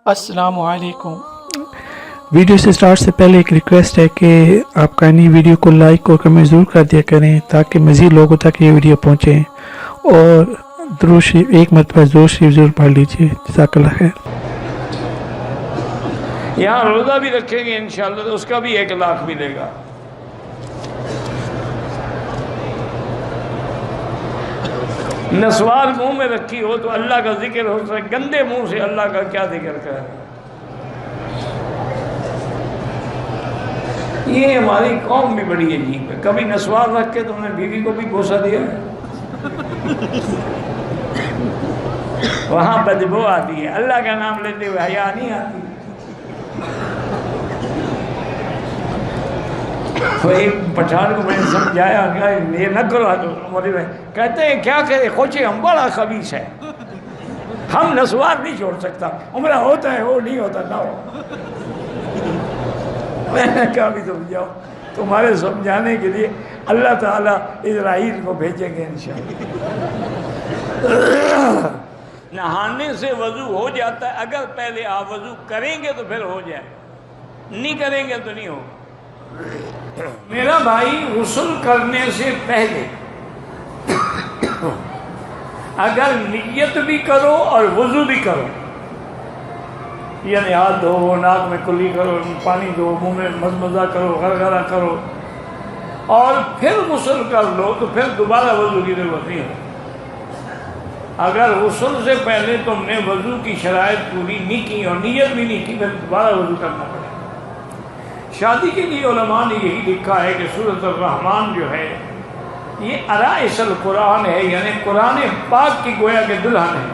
السلام علیکم۔ ویڈیو سے سٹارٹ سے پہلے ایک ریکویسٹ ہے کہ آپ کائنڈلی ویڈیو کو لائک اور کمنٹ ضرور کر دیا کریں تاکہ مزید لوگوں تک یہ ویڈیو پہنچے، اور درود شریف ایک مرتبہ درود شریف ضرور پڑھ لیجیے۔ جزاک اللہ خیر۔ یہاں روزہ بھی رکھیں گے انشاءاللہ تو اس کا بھی 1 لاکھ ملے گا۔ نسوار منہ میں رکھی ہو تو اللہ کا ذکر ہو سکتا ہے، گندے منہ سے اللہ کا کیا ذکر کرے۔ یہ ہماری قوم بھی بڑی عجیب ہے، کبھی نسوار رکھ کے تم نے بیوی کو بھی بوسہ دیا ہے؟ وہاں بدبو آتی ہے، اللہ کا نام لیتے ہوئے حیا نہیں آتی۔ تو ایک پٹھان کو میں نے سمجھایا کہ یہ نہ کرو، کہتے ہیں کیا کرے خوچے ہم بڑا خبیث ہے، ہم نسوار نہیں چھوڑ سکتا، عمرہ ہوتا ہے وہ نہیں ہوتا نہ ہو۔ میں نے کہا بھی سمجھاؤ، تمہارے سمجھانے کے لیے اللہ تعالیٰ اسرائیل کو بھیجیں گے انشاءاللہ۔ نہانے سے وضو ہو جاتا ہے، اگر پہلے آپ وضو کریں گے تو پھر ہو جائے، نہیں کریں گے تو نہیں ہوگا۔ میرا بھائی غسل کرنے سے پہلے اگر نیت بھی کرو اور وضو بھی کرو، یعنی ہاتھ دھو، ناک میں کلی کرو، پانی دو، منہ میں مزمزہ کرو، غرغرہ کرو، اور پھر غسل کر لو تو پھر دوبارہ وضو کی ضرورت نہیں ہے۔ اگر غسل سے پہلے تم نے وضو کی شرائط پوری نہیں کی اور نیت بھی نہیں کی پھر دوبارہ وضو کرنا پڑے۔ شادی کے لیے علماء نے یہی لکھا ہے کہ سورۃ الرحمن جو ہے یہ عرائس القرآن ہے، یعنی قرآن پاک کی گویا کہ دلہن ہے۔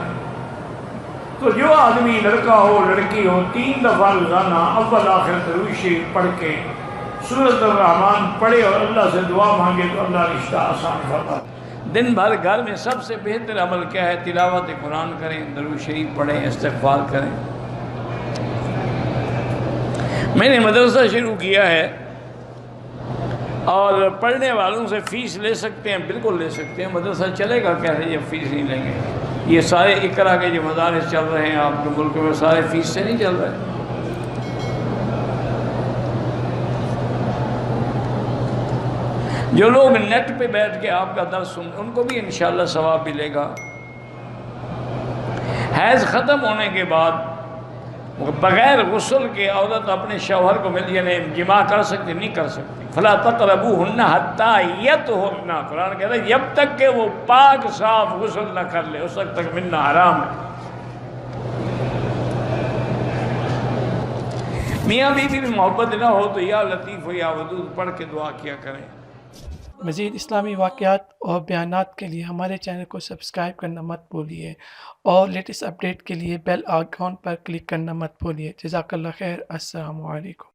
تو جو آدمی لڑکا ہو لڑکی ہو 3 دفعہ روزانہ اول آخر درود شریف پڑھ کے سورۃ الرحمن پڑھے اور اللہ سے دعا مانگے تو اللہ رشتہ آسان کرتا ہے۔ دن بھر گھر میں سب سے بہتر عمل کیا ہے؟ تلاوت قرآن کریں، درود شریف پڑھیں، استغفار کریں۔ میں نے مدرسہ شروع کیا ہے اور پڑھنے والوں سے فیس لے سکتے ہیں، بالکل لے سکتے ہیں۔ مدرسہ چلے گا کیسے جب فیس نہیں لیں گے؟ یہ سارے اقرا کے جو مدارس چل رہے ہیں آپ کے ملک میں سارے فیس سے نہیں چل رہے۔ جو لوگ نیٹ پہ بیٹھ کے آپ کا درس سن ان کو بھی انشاءاللہ ثواب ملے گا۔ حیض ختم ہونے کے بعد بغیر غسل کے عورت اپنے شوہر کو یعنی جماع کر سکتی نہیں کر سکتی۔ فلا تقربوہن حتی یطہرن، قرآن کہتا ہے جب تک کہ وہ پاک صاف غسل نہ کر لے اس وقت تک ملنا حرام ہے۔ میاں بیوی میں محبت نہ ہو تو یا لطیف و یا ودود پڑھ کے دعا کیا کریں۔ مزید اسلامی واقعات اور بیانات کے لیے ہمارے چینل کو سبسکرائب کرنا مت بھولیے، اور لیٹسٹ اپڈیٹ کے لیے بیل آئیکن پر کلک کرنا مت بھولیے۔ جزاک اللہ خیر۔ السلام علیکم۔